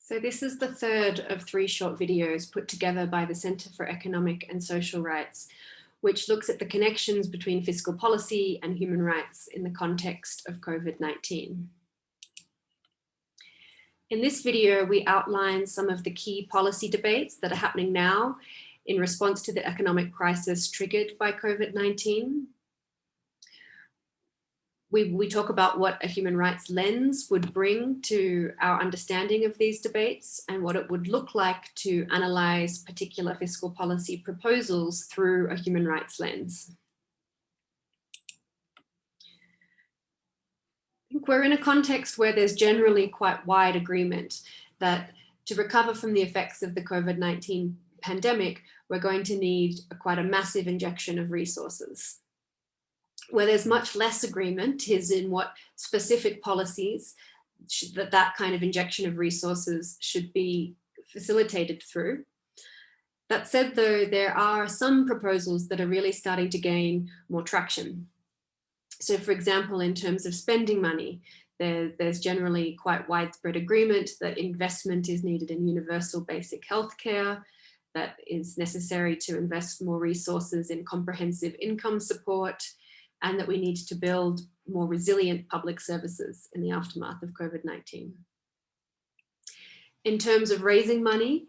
So this is the third of 3 short videos put together by the Centre for Economic and Social Rights, which looks at the connections between fiscal policy and human rights in the context of COVID-19. In this video, we outline some of the key policy debates that are happening now in response to the economic crisis triggered by COVID-19. We talk about what a human rights lens would bring to our understanding of these debates and what it would look like to analyze particular fiscal policy proposals through a human rights lens. I think we're in a context where there's generally quite wide agreement that to recover from the effects of the COVID-19 pandemic, we're going to need quite a massive injection of resources. Where there's much less agreement is in what specific policies that kind of injection of resources should be facilitated through. That said, though, there are some proposals that are really starting to gain more traction. So, for example, in terms of spending money, there's generally quite widespread agreement that investment is needed in universal basic healthcare, that is necessary to invest more resources in comprehensive income support, and that we need to build more resilient public services in the aftermath of COVID-19. In terms of raising money,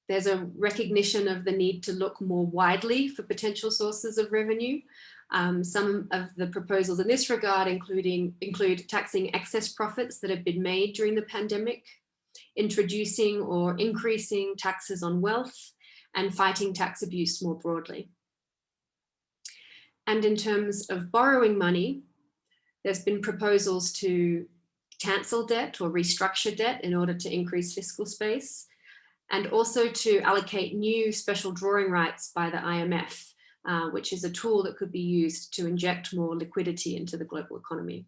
there's a recognition of the need to look more widely for potential sources of revenue. Some of the proposals in this regard include taxing excess profits that have been made during the pandemic, introducing or increasing taxes on wealth, and fighting tax abuse more broadly. And in terms of borrowing money, there's been proposals to cancel debt or restructure debt in order to increase fiscal space, and also to allocate new special drawing rights by the IMF, which is a tool that could be used to inject more liquidity into the global economy.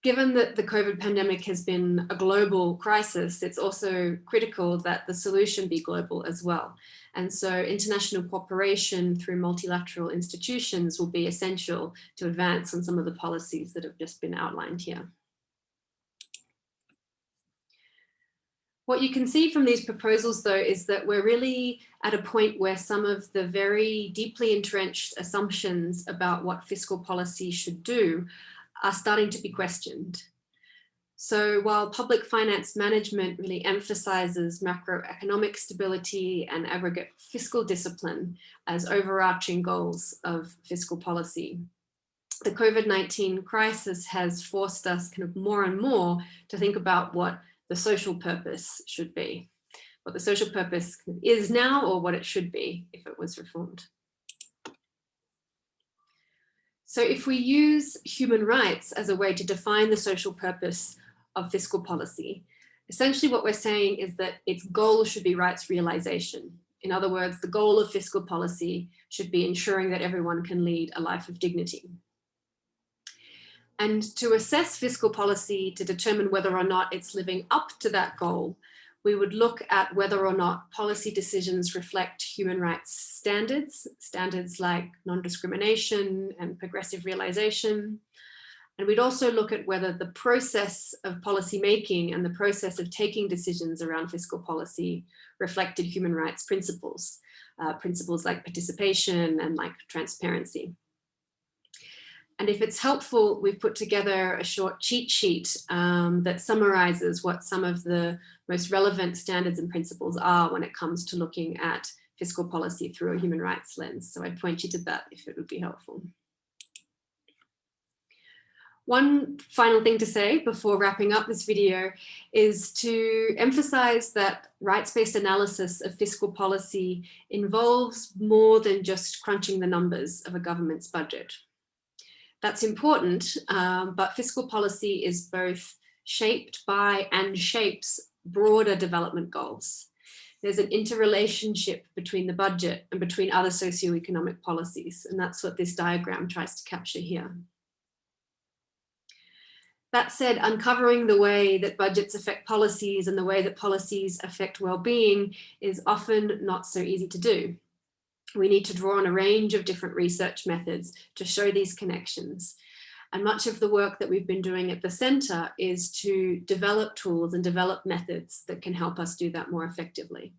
Given that the COVID pandemic has been a global crisis, it's also critical that the solution be global as well. And so international cooperation through multilateral institutions will be essential to advance on some of the policies that have just been outlined here. What you can see from these proposals, though, is that we're really at a point where some of the very deeply entrenched assumptions about what fiscal policy should do are starting to be questioned. So while public finance management really emphasizes macroeconomic stability and aggregate fiscal discipline as overarching goals of fiscal policy, the COVID-19 crisis has forced us kind of more and more to think about what the social purpose should be, what the social purpose is now or what it should be if it was reformed. So if we use human rights as a way to define the social purpose of fiscal policy, essentially what we're saying is that its goal should be rights realization. In other words, the goal of fiscal policy should be ensuring that everyone can lead a life of dignity. And to assess fiscal policy to determine whether or not it's living up to that goal, we would look at whether or not policy decisions reflect human rights standards like non-discrimination and progressive realization. And we'd also look at whether the process of policy making and the process of taking decisions around fiscal policy reflected human rights principles, principles like participation and like transparency. And if it's helpful, we've put together a short cheat sheet that summarizes what some of the most relevant standards and principles are when it comes to looking at fiscal policy through a human rights lens. So I'd point you to that if it would be helpful. One final thing to say before wrapping up this video is to emphasize that rights-based analysis of fiscal policy involves more than just crunching the numbers of a government's budget. That's important, but fiscal policy is both shaped by and shapes broader development goals. There's an interrelationship between the budget and between other socioeconomic policies, and that's what this diagram tries to capture here. That said, uncovering the way that budgets affect policies and the way that policies affect well-being is often not so easy to do. We need to draw on a range of different research methods to show these connections. And much of the work that we've been doing at the centre is to develop tools and develop methods that can help us do that more effectively.